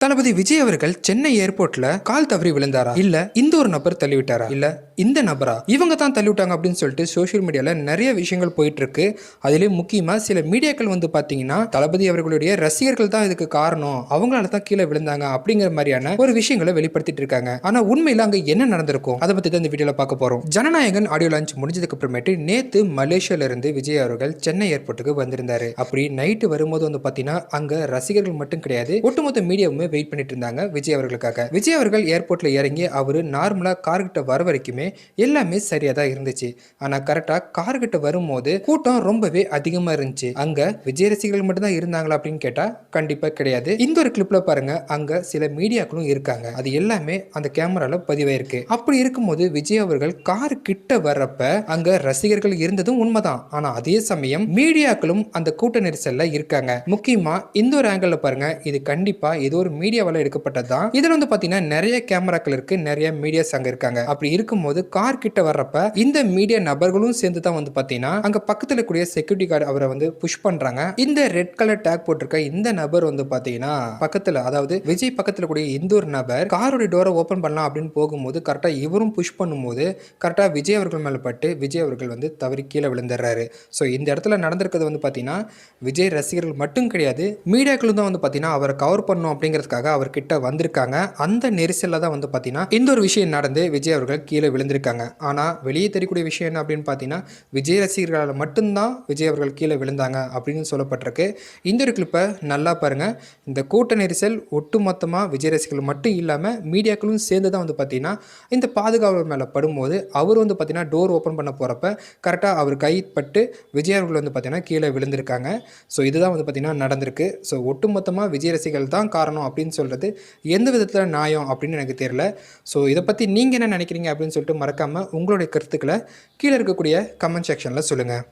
தளபதி விஜய் அவர்கள் சென்னை ஏர்போர்ட்ல கால் தவறி விழுந்தாரா இல்ல இந்த ஒரு நபர் தள்ளிவிட்டாரா இல்ல இந்த நபரா இவங்க தான் தள்ளிவிட்டாங்க அப்படின்னு சொல்லிட்டு சோசியல் மீடியால நிறைய விஷயங்கள் போயிட்டு இருக்கு. அதிலேயே முக்கியமா சில மீடியாக்கள் வந்து பாத்தீங்கன்னா தளபதி அவர்களுடைய ரசிகர்கள் தான் இதுக்கு காரணம், அவங்களால தான் கீழே விழுந்தாங்க அப்படிங்கிற மாதிரியான ஒரு விஷயங்களை வெளிப்படுத்திட்டு இருக்காங்க. ஆனா உண்மையில அங்க என்ன நடந்திருக்கும் அதை பத்தி தான் இந்த வீடியோல பார்க்க போறோம். ஜனநாயகன் ஆடியோ லான்ச் முடிஞ்சதுக்கு அப்புறமேட்டு நேத்து மலேசியால இருந்து விஜய் அவர்கள் சென்னை ஏர்போர்ட்டுக்கு வந்திருந்தாரு. அப்படி நைட்டு வரும்போது வந்து பாத்தீங்கன்னா அங்க ரசிகர்கள் மட்டும் கிடையாது, ஒட்டுமொத்த மீடியாவுமே வெயிட் பண்ணிட்டு இருந்தாங்க விஜய் அவர்களுக்காக. விஜய் அவர்கள் ஏர்போர்ட்ல இறங்கி அவரு நார்மலா கார் கிட்ட வர வரைக்குமே எல்லாமே சரியா தான் இருந்துச்சு. ஆனா கரெக்டா கார் கிட்ட வரும்போது கூட்டம் ரொம்பவே அதிகமா இருந்துச்சு. அங்க விஜய் ரசிகர்கள் மட்டும் தான் இருந்தாங்களா அப்படின்னு கேட்டா கண்டிப்பா கிடையாது. இந்த ஒரு கிளிப்ல பாருங்க, அங்க சில மீடியாக்களும் இருக்காங்க. அது எல்லாமே அந்த கேமரால பதிவாயிருக்கு. அப்படி இருக்கும்போது விஜய் அவர்கள் கார் கிட்ட வர்றப்ப அங்க ரசிகர்கள் இருந்ததும் உண்மைதான். ஆனா அதே சமயம் மீடியாக்களும் அந்த கூட்ட நெரிசல்ல இருக்காங்க. முக்கியமா இந்த ஒரு ஆங்கிள் பாருங்க, இது கண்டிப்பா ஏதோ ஒரு மீடியாவால எடுக்கப்பட்டதுதான். இதுல வந்து பாத்தீங்கன்னா நிறைய கேமராக்கள் இருக்கு, நிறைய மீடியாஸ் அங்க இருக்காங்க. அப்படி இருக்கும்போது கார் கிட்ட வர்றப்ப இந்த மீடியா நபர்களும் சேர்ந்து தான் வந்து பாத்தீங்கன்னா அங்க பக்கத்துல கூடிய செக்யூரிட்டி கார்டு அவரை வந்து புஷ் பண்றாங்க. இந்த ரெட் கலர் டேக் போட்டிருக்க இந்த நபர் வந்து பாத்தீங்கன்னா பக்கத்துல, அதாவது விஜய் பக்கத்துல கூடிய இந்த ஒரு நபர் காரோட டோரை ஓபன் பண்ணலாம் அப்படின்னு போகும்போது கரெக்டா இவரும் புஷ் பண்ணும்போது கரெக்டா விஜய் அவர்கள் மேல பட்டு விஜய் அவர்கள் வந்து தவறி கீழே விழுந்துடுறாரு. ஸோ இந்த இடத்துல நடந்திருக்கிறது வந்து பாத்தீங்கன்னா விஜய் ரசிகர்கள் மட்டும் கிடையாது, மீடியாக்களும் தான் வந்து பாத்தீங்கன்னா அவரை கவர் பண்ணும் அப்படிங்கிறதுக்காக அவர்கிட்ட வந்திருக்காங்க. அந்த நெரிசல்ல தான் வந்து பாத்தீங்கன்னா இந்த ஒரு விஷயம் நடந்து விஜய் அவர்கள் கீழே விழுந்திருக்காங்க. ஆனா வெளியே தெரியக்கூடிய விஷயம் என்ன அப்படின்னு பாத்தீங்கன்னா விஜய் ரசிகர்களால் மட்டும்தான் விஜய் அவர்கள் கீழே விழுந்தாங்க அப்படின்னு சொல்லப்பட்டிருக்கு. இந்த ஒரு கிளிப்பை நல்லா பாருங்க. இந்த கூட்ட நெரிசல் ஒட்டுமொத்தமா விஜய் ரசிகர்கள் மட்டும் இல்லாம மீடியாக்களும் சேர்ந்து தான் வந்து பாத்தீங்கன்னா இந்த பாதுகாவலர் மேல படும்போது அவர் வந்து பாத்தீங்கன்னா டோர் ஓபன் பண்ண போறப்ப கரெக்டா அவர் கைப்பட்டு விஜய் அவர்கள் வந்து பாத்தீங்கன்னா கீழே விழுந்திருக்காங்க. ஸோ இதுதான் வந்து பாத்தீங்கன்னா நடந்திருக்கு. ஸோ ஒட்டுமொத்தமா விஜய் ரசிகர்கள் தான் காரணம் அப்படின்னு சொல்றது எந்த விதத்தில் நியாயம் அப்படின்னு எனக்கு தெரியல. ஸோ இதை பற்றி நீங்கள் என்ன நினைக்கிறீங்க அப்படின்னு சொல்லிட்டு மறக்காமல் உங்களுடைய கருத்துக்களை கீழே இருக்கக்கூடிய கமெண்ட் செக்ஷனில் சொல்லுங்கள்.